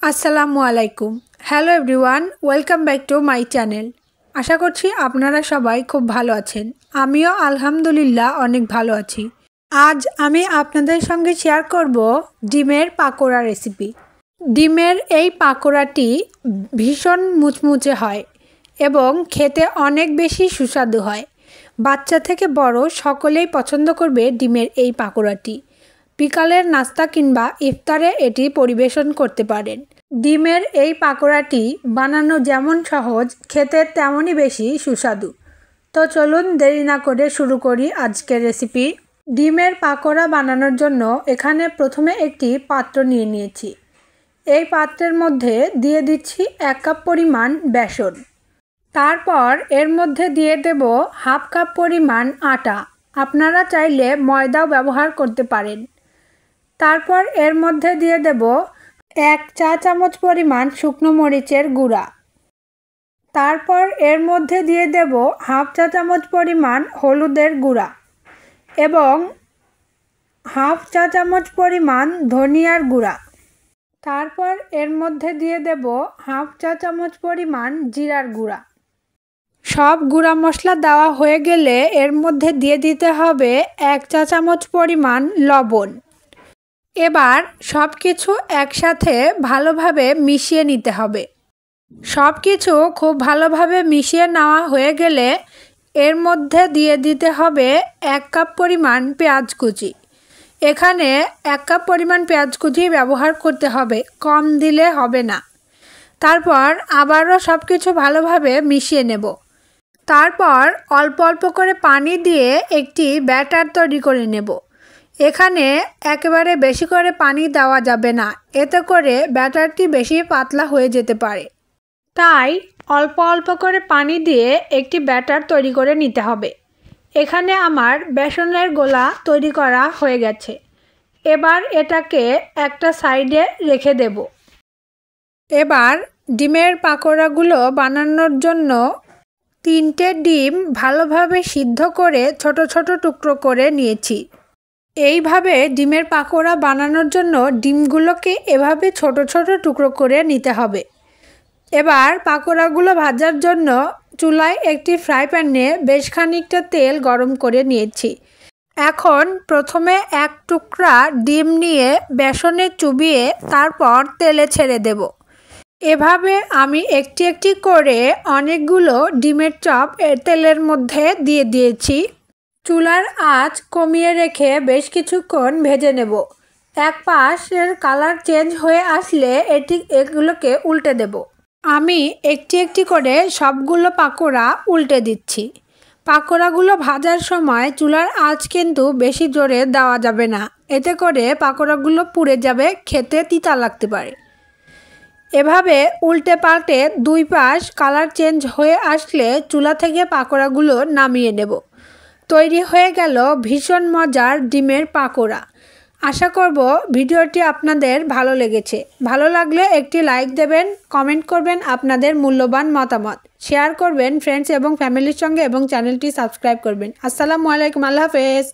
আসসালামু আলাইকুম। Hello everyone, welcome back to my channel. আশা করছি আপনারা সবাই খুব ভালো আছেন। আমিও আলহামদুলিল্লাহ অনেক ভালো আছি। আজ আমি আপনাদের সঙ্গে শেয়ার করব ডিমের পাকোড়া রেসিপি। ডিমের এই পাকোড়াটি ভীষণ মুচমুচে হয় এবং খেতে অনেক বেশি সুস্বাদু হয়। বাচ্চা থেকে বড় সকলেই পছন্দ করবে ডিমের এই পাকোড়াটি। বিকালের নাস্তা কিংবা ইফতারে এটি পরিবেশন করতে পারেন। ডিমের এই পাকোড়াটি বানানো যেমন সহজ, খেতে তেমনই বেশি সুস্বাদু। তো চলুন দেরি না করে শুরু করি আজকের রেসিপি। ডিমের পাকোড়া বানানোর জন্য এখানে প্রথমে একটি পাত্র নিয়ে নিয়েছি। এই পাত্রের মধ্যে দিয়ে দিচ্ছি 1 কাপ পরিমাণ বেসন। তারপর এর মধ্যে দিয়ে দেব হাফ কাপ পরিমাণ আটা। আপনারা চাইলে ময়দাও ব্যবহার করতে পারেন। তারপর এর মধ্যে দিয়ে দেব 1 চা চামচ পরিমাণ শুকনো মরিচের গুঁড়া। তারপর এর মধ্যে দিয়ে দেব হাফ চা চামচ পরিমাণ হলুদের গুঁড়া এবং হাফ চা চামচ পরিমাণ ধনিয়ার গুঁড়া। তারপর এর মধ্যে দিয়ে দেব হাফ চা চামচ পরিমাণ জিরার গুঁড়া। সব গুঁড়া মশলা দেওয়া হয়ে গেলে এর মধ্যে দিয়ে দিতে হবে 1 চা চামচ পরিমাণ লবণ। এবার সব কিছু একসাথে ভালোভাবে মিশিয়ে নিতে হবে। সব কিছু খুব ভালোভাবে মিশিয়ে নেওয়া হয়ে গেলে এর মধ্যে দিয়ে দিতে হবে 1 কাপ পরিমাণ পেঁয়াজ কুচি। এখানে 1 কাপ পরিমাণ পেঁয়াজ কুচি ব্যবহার করতে হবে, কম দিলে হবে না। তারপর আবারও সব কিছু ভালোভাবে মিশিয়ে নেব। তারপর অল্প অল্প করে পানি দিয়ে একটি ব্যাটার তৈরি করে নেব। এখানে একেবারে বেশি করে পানি দেওয়া যাবে না, এতে করে ব্যাটারটি বেশি পাতলা হয়ে যেতে পারে। তাই অল্প অল্প করে পানি দিয়ে একটি ব্যাটার তৈরি করে নিতে হবে। এখানে আমার বেসনের গোলা তৈরি করা হয়ে গেছে। এবার এটাকে একটা সাইডে রেখে দেব। এবার ডিমের পাকোড়াগুলো বানানোর জন্য 3টে ডিম ভালোভাবে সিদ্ধ করে ছোট ছোট টুকরো করে নিয়েছি। এইভাবে ডিমের পাকোড়া বানানোর জন্য ডিমগুলোকে এভাবে ছোট ছোট টুকরো করে নিতে হবে। এবার পাকোড়াগুলো ভাজার জন্য চুলায় একটি ফ্রাই প্যানে বেশ খানিকটা তেল গরম করে নিয়েছি। এখন প্রথমে 1 টুকরা ডিম নিয়ে বেসনে চুবিয়ে তারপর তেলে ছেড়ে দেব। এভাবে আমি একটি একটি করে অনেকগুলো ডিমের চপ তেলের মধ্যে দিয়ে দিয়েছি। চুলার আঁচ কমিয়ে রেখে বেশ কিছুক্ষণ ভেজে নেব। এক পাশের কালার চেঞ্জ হয়ে আসলে এগুলোকে উল্টে দেব। আমি একটি একটি করে সবগুলো পাকোড়া উল্টে দিচ্ছি। পাকোড়াগুলো ভাজার সময় চুলার আঁচ কিন্তু বেশি জোরে দেওয়া যাবে না, এতে করে পাকোড়াগুলো পুড়ে যাবে, খেতে তিতা লাগতে পারে। এভাবে উল্টে পাল্টে 2 পাশ কালার চেঞ্জ হয়ে আসলে চুলা থেকে পাকোড়াগুলো নামিয়ে নেব। তৈরি হয়ে গেল ভীষণ মজার ডিমের পাকোড়া। আশা করব ভিডিওটি আপনাদের ভালো লেগেছে। ভালো লাগলে একটি লাইক দেবেন, কমেন্ট করবেন আপনাদের মূল্যবান মতামত, শেয়ার করবেন ফ্রেন্ডস এবং ফ্যামিলির সঙ্গে এবং চ্যানেলটি সাবস্ক্রাইব করবেন। আসসালামু আলাইকুম, আল্লাহ হাফেজ।